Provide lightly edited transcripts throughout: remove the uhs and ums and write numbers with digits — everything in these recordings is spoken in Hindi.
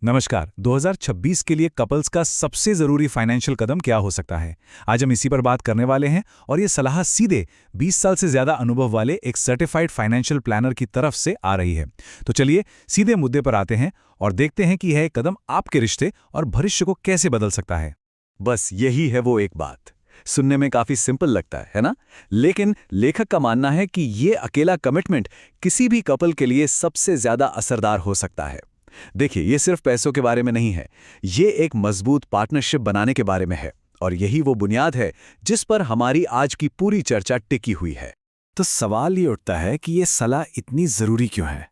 नमस्कार। 2026 के लिए कपल्स का सबसे ज़रूरी फाइनेंशियल कदम क्या हो सकता है? आज हम इसी पर बात करने वाले हैं और ये सलाह सीधे 20 साल से ज़्यादा अनुभव वाले एक सर्टिफाइड फाइनेंशियल प्लानर की तरफ से आ रही है। तो चलिए सीधे मुद्दे पर आते हैं और देखते हैं कि यह कदम आपके रिश्ते और भविष्य को कैसे बदल सकता है। बस यही है वो एक बात। सुनने में काफी सिंपल लगता है ना? लेकिन लेखक का मानना है कि ये अकेला कमिटमेंट किसी भी कपल के लिए सबसे ज्यादा असरदार हो सकता है। देखिए, ये सिर्फ पैसों के बारे में नहीं है, ये एक मजबूत पार्टनरशिप बनाने के बारे में है। और यही वो बुनियाद है जिस पर हमारी आज की पूरी चर्चा टिकी हुई है। तो सवाल ये उठता है कि ये सलाह इतनी ज़रूरी क्यों है?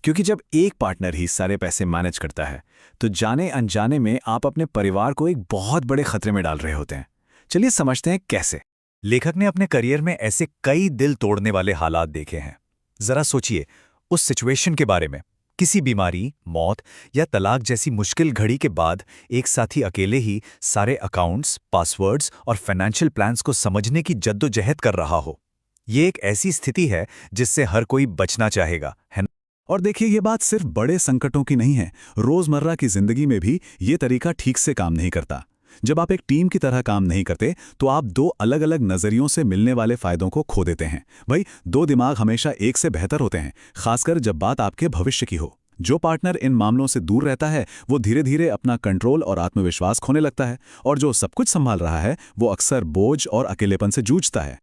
क्योंकि जब एक पार्टनर ही सारे पैसे मैनेज करता है, तो जाने अनजाने में आप अपने परिवार को एक बहुत बड़े खतरे में डाल रहे होते हैं। चलिए समझते हैं कैसे। लेखक ने अपने करियर में ऐसे कई दिल तोड़ने वाले हालात देखे हैं। जरा सोचिए उस सिचुएशन के बारे में। किसी बीमारी, मौत या तलाक जैसी मुश्किल घड़ी के बाद एक साथी अकेले ही सारे अकाउंट्स, पासवर्ड्स और फाइनेंशियल प्लान्स को समझने की जद्दोजहद कर रहा हो। ये एक ऐसी स्थिति है जिससे हर कोई बचना चाहेगा, है ना? और देखिए, ये बात सिर्फ बड़े संकटों की नहीं है। रोजमर्रा की जिंदगी में भी ये तरीका ठीक से काम नहीं करता। जब आप एक टीम की तरह काम नहीं करते, तो आप दो अलग अलग नजरियों से मिलने वाले फायदों को खो देते हैं। भाई, दो दिमाग हमेशा एक से बेहतर होते हैं, खासकर जब बात आपके भविष्य की हो। जो पार्टनर इन मामलों से दूर रहता है, वो धीरे धीरे अपना कंट्रोल और आत्मविश्वास खोने लगता है, और जो सब कुछ संभाल रहा है, वो अक्सर बोझ और अकेलेपन से जूझता है।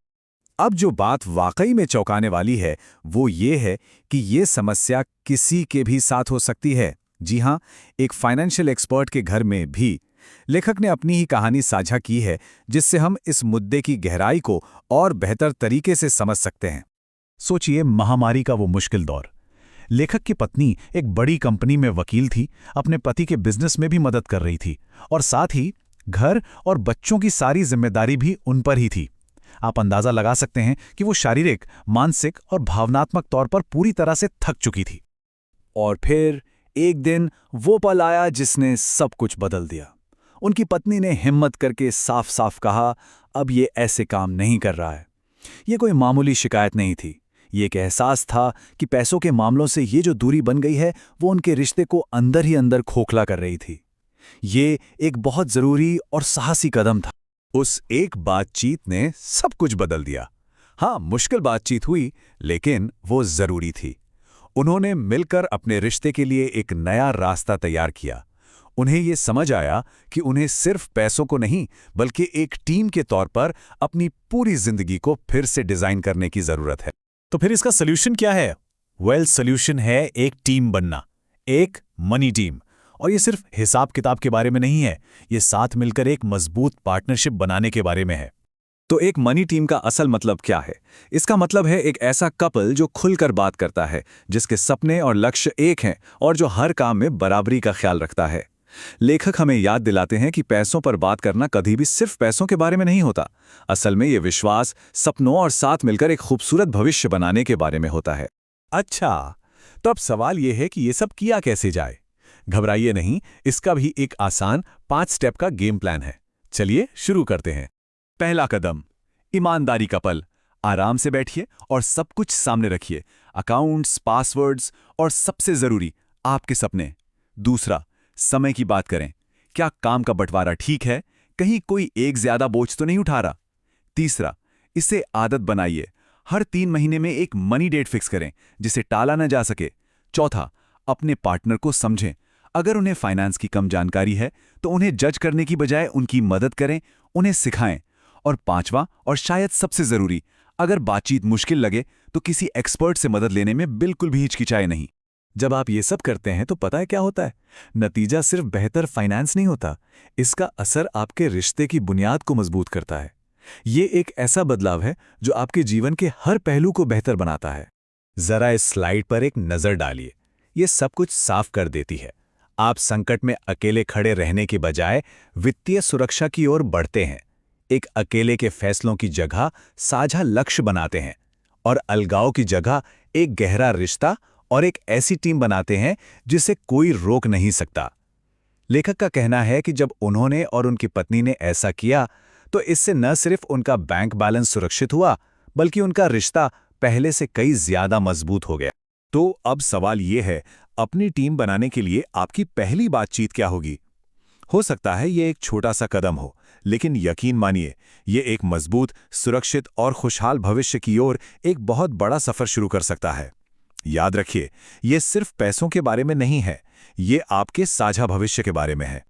अब जो बात वाकई में चौंकाने वाली है वो ये है कि ये समस्या किसी के भी साथ हो सकती है। जी हाँ, एक फाइनेंशियल एक्सपर्ट के घर में भी। लेखक ने अपनी ही कहानी साझा की है जिससे हम इस मुद्दे की गहराई को और बेहतर तरीके से समझ सकते हैं। सोचिए महामारी का वो मुश्किल दौर। लेखक की पत्नी एक बड़ी कंपनी में वकील थी, अपने पति के बिजनेस में भी मदद कर रही थी और साथ ही घर और बच्चों की सारी जिम्मेदारी भी उन पर ही थी। आप अंदाजा लगा सकते हैं कि वो शारीरिक, मानसिक और भावनात्मक तौर पर पूरी तरह से थक चुकी थी। और फिर एक दिन वो पल आया जिसने सब कुछ बदल दिया। उनकी पत्नी ने हिम्मत करके साफ साफ कहा, अब ये ऐसे काम नहीं कर रहा है। ये कोई मामूली शिकायत नहीं थी, ये एक एहसास था कि पैसों के मामलों से ये जो दूरी बन गई है, वो उनके रिश्ते को अंदर ही अंदर खोखला कर रही थी। ये एक बहुत जरूरी और साहसी कदम था। उस एक बातचीत ने सब कुछ बदल दिया। हाँ, मुश्किल बातचीत हुई, लेकिन वो जरूरी थी। उन्होंने मिलकर अपने रिश्ते के लिए एक नया रास्ता तैयार किया। उन्हें ये समझ आया कि उन्हें सिर्फ पैसों को नहीं, बल्कि एक टीम के तौर पर अपनी पूरी जिंदगी को फिर से डिजाइन करने की जरूरत है। तो फिर इसका सॉल्यूशन क्या है? सॉल्यूशन है एक टीम बनना, एक मनी टीम। और ये सिर्फ हिसाब किताब के बारे में नहीं है, ये साथ मिलकर एक मजबूत पार्टनरशिप बनाने के बारे में है। तो एक मनी टीम का असल मतलब क्या है? इसका मतलब है एक ऐसा कपल जो खुलकर बात करता है, जिसके सपने और लक्ष्य एक हैं और जो हर काम में बराबरी का ख्याल रखता है। लेखक हमें याद दिलाते हैं कि पैसों पर बात करना कभी भी सिर्फ पैसों के बारे में नहीं होता। असल में ये विश्वास, सपनों और साथ मिलकर एक खूबसूरत भविष्य बनाने के बारे में होता है। अच्छा, तो अब सवाल यह है कि ये सब किया कैसे जाए? घबराइए नहीं, इसका भी एक आसान 5 स्टेप का गेम प्लान है। चलिए शुरू करते हैं। पहला कदम, ईमानदारी का पल। आराम से बैठिए और सब कुछ सामने रखिए, अकाउंट्स, पासवर्ड्स और सबसे जरूरी, आपके सपने। दूसरा, समय की बात करें। क्या काम का बंटवारा ठीक है? कहीं कोई एक ज्यादा बोझ तो नहीं उठा रहा? तीसरा, इसे आदत बनाइए। हर 3 महीने में एक मनी डेट फिक्स करें जिसे टाला न जा सके। चौथा, अपने पार्टनर को समझें। अगर उन्हें फाइनेंस की कम जानकारी है तो उन्हें जज करने की बजाय उनकी मदद करें, उन्हें सिखाएं। और पांचवा और शायद सबसे जरूरी, अगर बातचीत मुश्किल लगे तो किसी एक्सपर्ट से मदद लेने में बिल्कुल भी हिचकिचाए नहीं। जब आप ये सब करते हैं तो पता है क्या होता है? नतीजा सिर्फ बेहतर फाइनेंस नहीं होता, इसका असर आपके रिश्ते की बुनियाद को मजबूत करता है। ये एक ऐसा बदलाव है जो आपके जीवन के हर पहलू को बेहतर बनाता है। जरा इस स्लाइड पर एक नजर डालिए, ये सब कुछ साफ कर देती है। आप संकट में अकेले खड़े रहने के बजाय वित्तीय सुरक्षा की ओर बढ़ते हैं, एक अकेले के फैसलों की जगह साझा लक्ष्य बनाते हैं, और अलगाव की जगह एक गहरा रिश्ता और एक ऐसी टीम बनाते हैं जिसे कोई रोक नहीं सकता। लेखक का कहना है कि जब उन्होंने और उनकी पत्नी ने ऐसा किया तो इससे न सिर्फ उनका बैंक बैलेंस सुरक्षित हुआ, बल्कि उनका रिश्ता पहले से कई ज्यादा मजबूत हो गया। तो अब सवाल ये है, अपनी टीम बनाने के लिए आपकी पहली बातचीत क्या होगी? हो सकता है ये एक छोटा सा कदम हो, लेकिन यकीन मानिए, ये एक मजबूत, सुरक्षित और खुशहाल भविष्य की ओर एक बहुत बड़ा सफर शुरू कर सकता है। याद रखिए, ये सिर्फ पैसों के बारे में नहीं है, ये आपके साझा भविष्य के बारे में है।